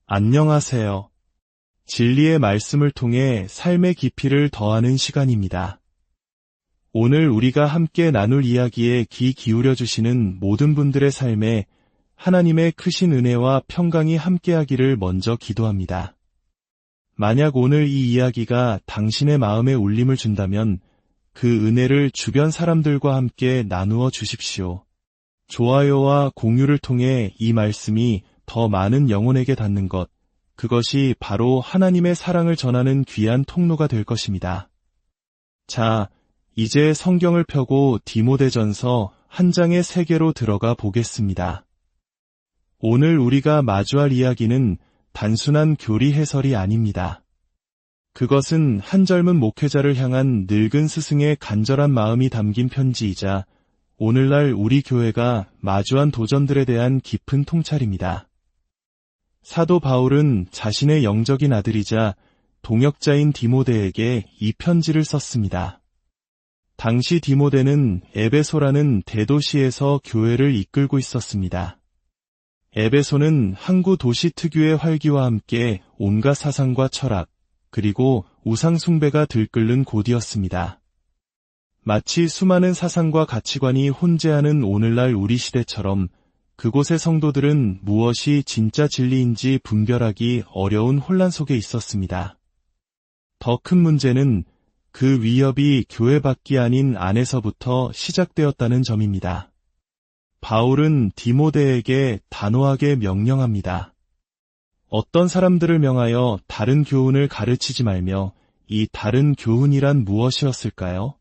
안녕하세요. 진리의 말씀을 통해 삶의 깊이를 더하는 시간입니다. 오늘 우리가 함께 나눌 이야기에 귀 기울여 주시는 모든 분들의 삶에 하나님의 크신 은혜와 평강이 함께하기를 먼저 기도합니다. 만약 오늘 이 이야기가 당신의 마음에 울림을 준다면 그 은혜를 주변 사람들과 함께 나누어 주십시오. 좋아요와 공유를 통해 이 말씀이 더 많은 영혼에게 닿는 것, 그것이 바로 하나님의 사랑을 전하는 귀한 통로가 될 것입니다. 자, 이제 성경을 펴고 디모데전서 한 장의 세계로 들어가 보겠습니다. 오늘 우리가 마주할 이야기는 단순한 교리 해설이 아닙니다. 그것은 한 젊은 목회자를 향한 늙은 스승의 간절한 마음이 담긴 편지이자 오늘날 우리 교회가 마주한 도전들에 대한 깊은 통찰입니다. 사도 바울은 자신의 영적인 아들이자 동역자인 디모데에게 이 편지를 썼습니다. 당시 디모데는 에베소라는 대도시에서 교회를 이끌고 있었습니다. 에베소는 항구 도시 특유의 활기와 함께 온갖 사상과 철학, 그리고 우상 숭배가 들끓는 곳이었습니다. 마치 수많은 사상과 가치관이 혼재하는 오늘날 우리 시대처럼 그곳의 성도들은 무엇이 진짜 진리인지 분별하기 어려운 혼란 속에 있었습니다. 더 큰 문제는 그 위협이 교회 밖이 아닌 안에서부터 시작되었다는 점입니다. 바울은 디모데에게 단호하게 명령합니다. 어떤 사람들을 명하여 다른 교훈을 가르치지 말며 이 다른 교훈이란 무엇이었을까요?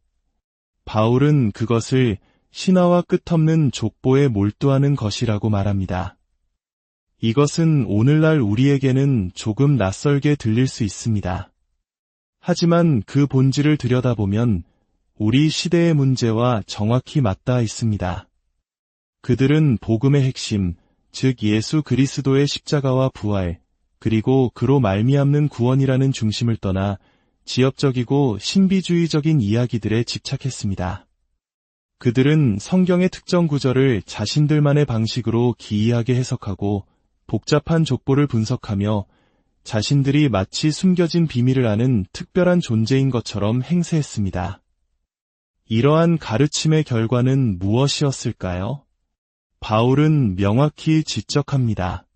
바울은 그것을 신화와 끝없는 족보에 몰두하는 것이라고 말합니다. 이것은 오늘날 우리에게는 조금 낯설게 들릴 수 있습니다. 하지만 그 본질을 들여다보면 우리 시대의 문제와 정확히 맞닿아 있습니다. 그들은 복음의 핵심, 즉 예수 그리스도의 십자가와 부활, 그리고 그로 말미암는 구원이라는 중심을 떠나 지엽적이고 신비주의적인 이야기들에 집착했습니다. 그들은 성경의 특정 구절을 자신들만의 방식으로 기이하게 해석하고 복잡한 족보를 분석하며 자신들이 마치 숨겨진 비밀을 아는 특별한 존재인 것처럼 행세했습니다. 이러한 가르침의 결과는 무엇이었을까요? 바울은 명확히 지적합니다.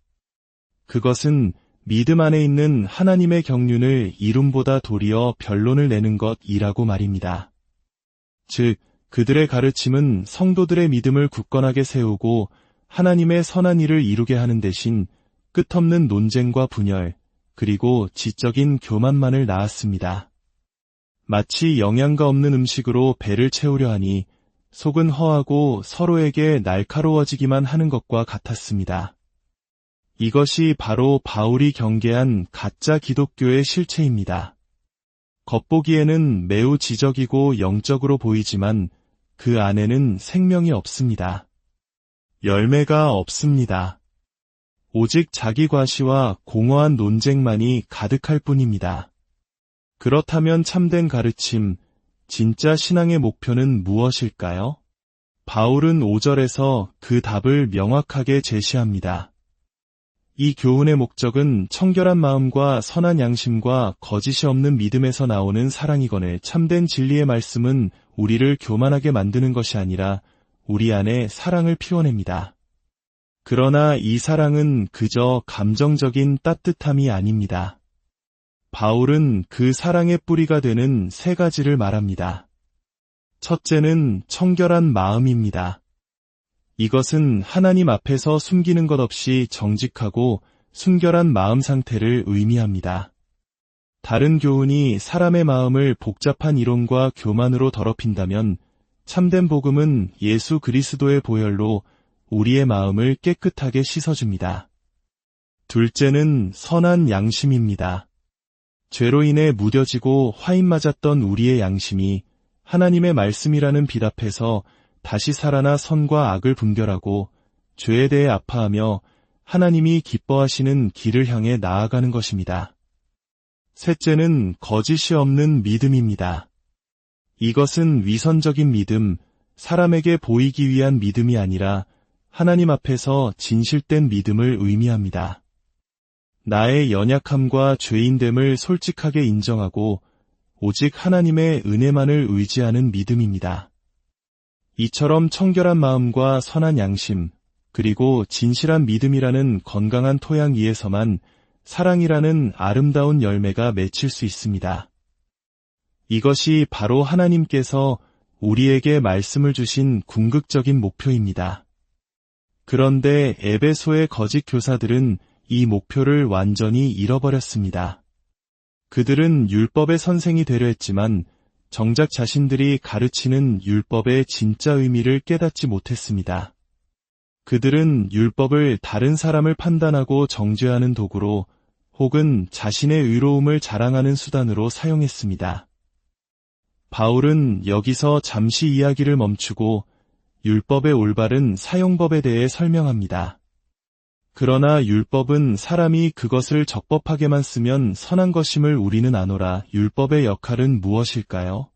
그것은 믿음 안에 있는 하나님의 경륜을 이름보다 도리어 변론을 내는 것이라고 말입니다. 즉, 그들의 가르침은 성도들의 믿음을 굳건하게 세우고 하나님의 선한 일을 이루게 하는 대신 끝없는 논쟁과 분열, 그리고 지적인 교만만을 낳았습니다. 마치 영양가 없는 음식으로 배를 채우려 하니 속은 허하고 서로에게 날카로워지기만 하는 것과 같았습니다. 이것이 바로 바울이 경계한 가짜 기독교의 실체입니다. 겉보기에는 매우 지적이고 영적으로 보이지만 그 안에는 생명이 없습니다. 열매가 없습니다. 오직 자기 과시와 공허한 논쟁만이 가득할 뿐입니다. 그렇다면 참된 가르침, 진짜 신앙의 목표는 무엇일까요? 바울은 5절에서 그 답을 명확하게 제시합니다. 이 교훈의 목적은 청결한 마음과 선한 양심과 거짓이 없는 믿음에서 나오는 사랑이거늘 참된 진리의 말씀은 우리를 교만하게 만드는 것이 아니라 우리 안에 사랑을 피워냅니다. 그러나 이 사랑은 그저 감정적인 따뜻함이 아닙니다. 바울은 그 사랑의 뿌리가 되는 3가지를 말합니다. 첫째는 청결한 마음입니다. 이것은 하나님 앞에서 숨기는 것 없이 정직하고 순결한 마음 상태를 의미합니다. 다른 교훈이 사람의 마음을 복잡한 이론과 교만으로 더럽힌다면 참된 복음은 예수 그리스도의 보혈로 우리의 마음을 깨끗하게 씻어줍니다. 둘째는 선한 양심입니다. 죄로 인해 무뎌지고 화인 맞았던 우리의 양심이 하나님의 말씀이라는 빛 앞에서 다시 살아나 선과 악을 분별하고 죄에 대해 아파하며 하나님이 기뻐하시는 길을 향해 나아가는 것입니다. 셋째는 거짓이 없는 믿음입니다. 이것은 위선적인 믿음, 사람에게 보이기 위한 믿음이 아니라 하나님 앞에서 진실된 믿음을 의미합니다. 나의 연약함과 죄인됨을 솔직하게 인정하고 오직 하나님의 은혜만을 의지하는 믿음입니다. 이처럼 청결한 마음과 선한 양심, 그리고 진실한 믿음이라는 건강한 토양 위에서만 사랑이라는 아름다운 열매가 맺힐 수 있습니다. 이것이 바로 하나님께서 우리에게 말씀을 주신 궁극적인 목표입니다. 그런데 에베소의 거짓 교사들은 이 목표를 완전히 잃어버렸습니다. 그들은 율법의 선생이 되려 했지만 정작 자신들이 가르치는 율법의 진짜 의미를 깨닫지 못했습니다. 그들은 율법을 다른 사람을 판단하고 정죄하는 도구로 혹은 자신의 의로움을 자랑하는 수단으로 사용했습니다. 바울은 여기서 잠시 이야기를 멈추고 율법의 올바른 사용법에 대해 설명합니다. 그러나 율법은 사람이 그것을 적법하게만 쓰면 선한 것임을 우리는 아노라. 율법의 역할은 무엇일까요?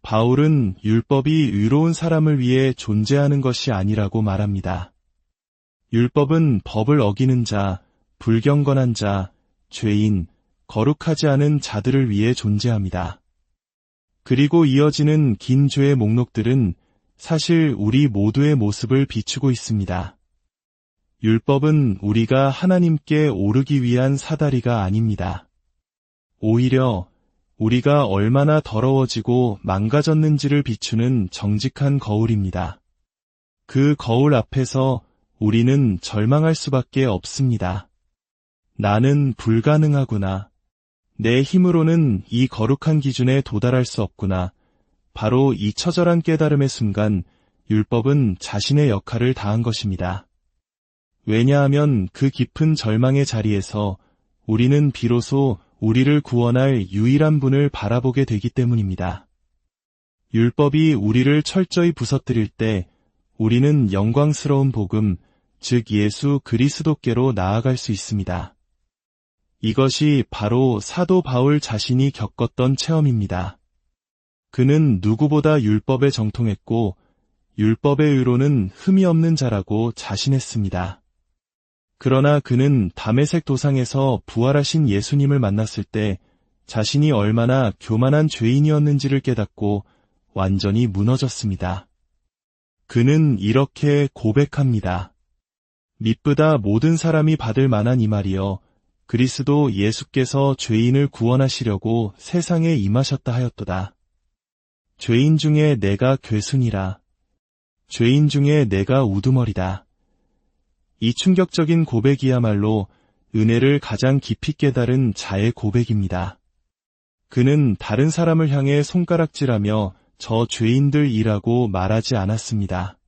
바울은 율법이 의로운 사람을 위해 존재하는 것이 아니라고 말합니다. 율법은 법을 어기는 자, 불경건한 자, 죄인, 거룩하지 않은 자들을 위해 존재합니다. 그리고 이어지는 긴 죄의 목록들은 사실 우리 모두의 모습을 비추고 있습니다. 율법은 우리가 하나님께 오르기 위한 사다리가 아닙니다. 오히려 우리가 얼마나 더러워지고 망가졌는지를 비추는 정직한 거울입니다. 그 거울 앞에서 우리는 절망할 수밖에 없습니다. 나는 불가능하구나. 내 힘으로는 이 거룩한 기준에 도달할 수 없구나. 바로 이 처절한 깨달음의 순간 율법은 자신의 역할을 다한 것입니다. 왜냐하면 그 깊은 절망의 자리에서 우리는 비로소 우리를 구원할 유일한 분을 바라보게 되기 때문입니다. 율법이 우리를 철저히 부서뜨릴 때 우리는 영광스러운 복음, 즉 예수 그리스도께로 나아갈 수 있습니다. 이것이 바로 사도 바울 자신이 겪었던 체험입니다. 그는 누구보다 율법에 정통했고 율법의 의로는 흠이 없는 자라고 자신했습니다. 그러나 그는 다메섹 도상에서 부활하신 예수님을 만났을 때 자신이 얼마나 교만한 죄인이었는지를 깨닫고 완전히 무너졌습니다. 그는 이렇게 고백합니다. 미쁘다 모든 사람이 받을 만한 이 말이여 그리스도 예수께서 죄인을 구원하시려고 세상에 임하셨다 하였도다. 죄인 중에 내가 괴순이라. 죄인 중에 내가 우두머리다. 이 충격적인 고백이야말로 은혜를 가장 깊이 깨달은 자의 고백입니다. 그는 다른 사람을 향해 손가락질하며 저 죄인들이라고 말하지 않았습니다.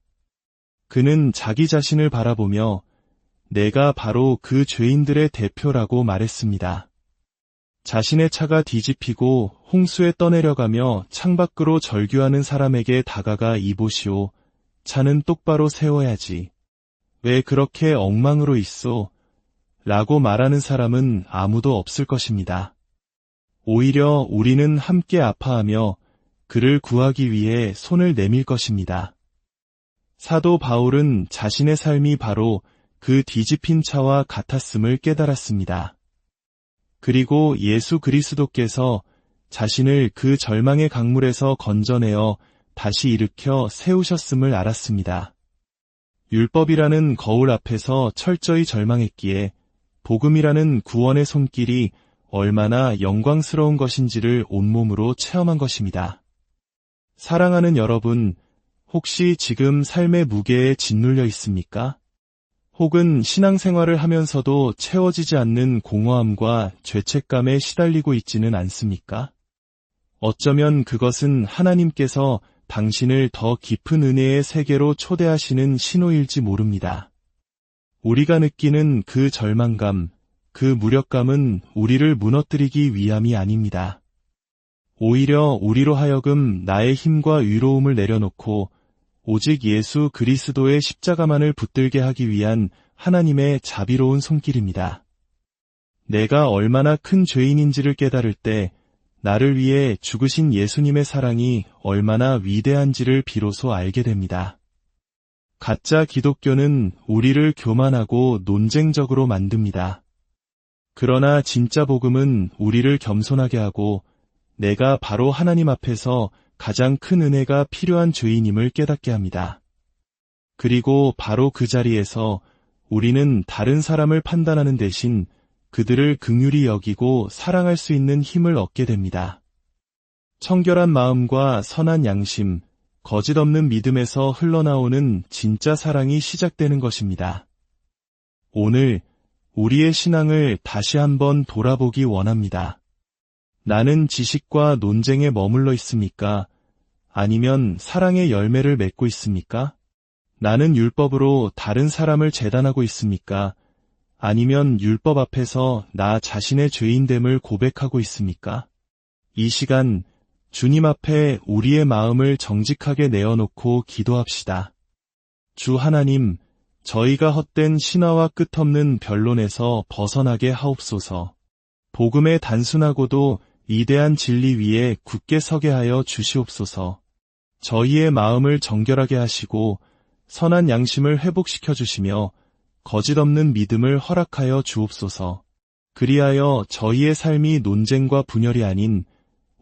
그는 자기 자신을 바라보며 내가 바로 그 죄인들의 대표라고 말했습니다. 자신의 차가 뒤집히고 홍수에 떠내려가며 창밖으로 절규하는 사람에게 다가가 이보시오. 차는 똑바로 세워야지. 왜 그렇게 엉망으로 있소? 라고 말하는 사람은 아무도 없을 것입니다. 오히려 우리는 함께 아파하며 그를 구하기 위해 손을 내밀 것입니다. 사도 바울은 자신의 삶이 바로 그 뒤집힌 차와 같았음을 깨달았습니다. 그리고 예수 그리스도께서 자신을 그 절망의 강물에서 건져내어 다시 일으켜 세우셨음을 알았습니다. 율법이라는 거울 앞에서 철저히 절망했기에 복음이라는 구원의 손길이 얼마나 영광스러운 것인지를 온몸으로 체험한 것입니다. 사랑하는 여러분, 혹시 지금 삶의 무게에 짓눌려 있습니까? 혹은 신앙생활을 하면서도 채워지지 않는 공허함과 죄책감에 시달리고 있지는 않습니까? 어쩌면 그것은 하나님께서 당신을 더 깊은 은혜의 세계로 초대하시는 신호일지 모릅니다. 우리가 느끼는 그 절망감, 그 무력감은 우리를 무너뜨리기 위함이 아닙니다. 오히려 우리로 하여금 나의 힘과 의로움을 내려놓고 오직 예수 그리스도의 십자가만을 붙들게 하기 위한 하나님의 자비로운 손길입니다. 내가 얼마나 큰 죄인인지를 깨달을 때 나를 위해 죽으신 예수님의 사랑이 얼마나 위대한지를 비로소 알게 됩니다. 가짜 기독교는 우리를 교만하고 논쟁적으로 만듭니다. 그러나 진짜 복음은 우리를 겸손하게 하고 내가 바로 하나님 앞에서 가장 큰 은혜가 필요한 죄인임을 깨닫게 합니다. 그리고 바로 그 자리에서 우리는 다른 사람을 판단하는 대신 그들을 긍휼히 여기고 사랑할 수 있는 힘을 얻게 됩니다. 청결한 마음과 선한 양심, 거짓 없는 믿음에서 흘러나오는 진짜 사랑이 시작되는 것입니다. 오늘 우리의 신앙을 다시 한번 돌아보기 원합니다. 나는 지식과 논쟁에 머물러 있습니까? 아니면 사랑의 열매를 맺고 있습니까? 나는 율법으로 다른 사람을 재단하고 있습니까? 아니면 율법 앞에서 나 자신의 죄인됨을 고백하고 있습니까? 이 시간 주님 앞에 우리의 마음을 정직하게 내어놓고 기도합시다. 주 하나님, 저희가 헛된 신화와 끝없는 변론에서 벗어나게 하옵소서. 복음의 단순하고도 이대한 진리 위에 굳게 서게 하여 주시옵소서. 저희의 마음을 정결하게 하시고 선한 양심을 회복시켜 주시며 거짓 없는 믿음을 허락하여 주옵소서. 그리하여 저희의 삶이 논쟁과 분열이 아닌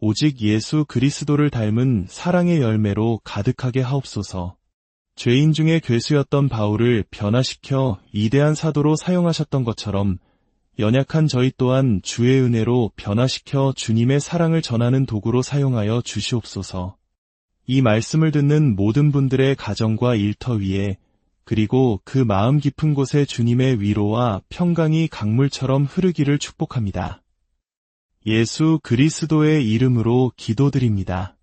오직 예수 그리스도를 닮은 사랑의 열매로 가득하게 하옵소서. 죄인 중에 괴수였던 바울을 변화시켜 이대한 사도로 사용하셨던 것처럼 연약한 저희 또한 주의 은혜로 변화시켜 주님의 사랑을 전하는 도구로 사용하여 주시옵소서. 이 말씀을 듣는 모든 분들의 가정과 일터 위에 그리고 그 마음 깊은 곳에 주님의 위로와 평강이 강물처럼 흐르기를 축복합니다. 예수 그리스도의 이름으로 기도드립니다.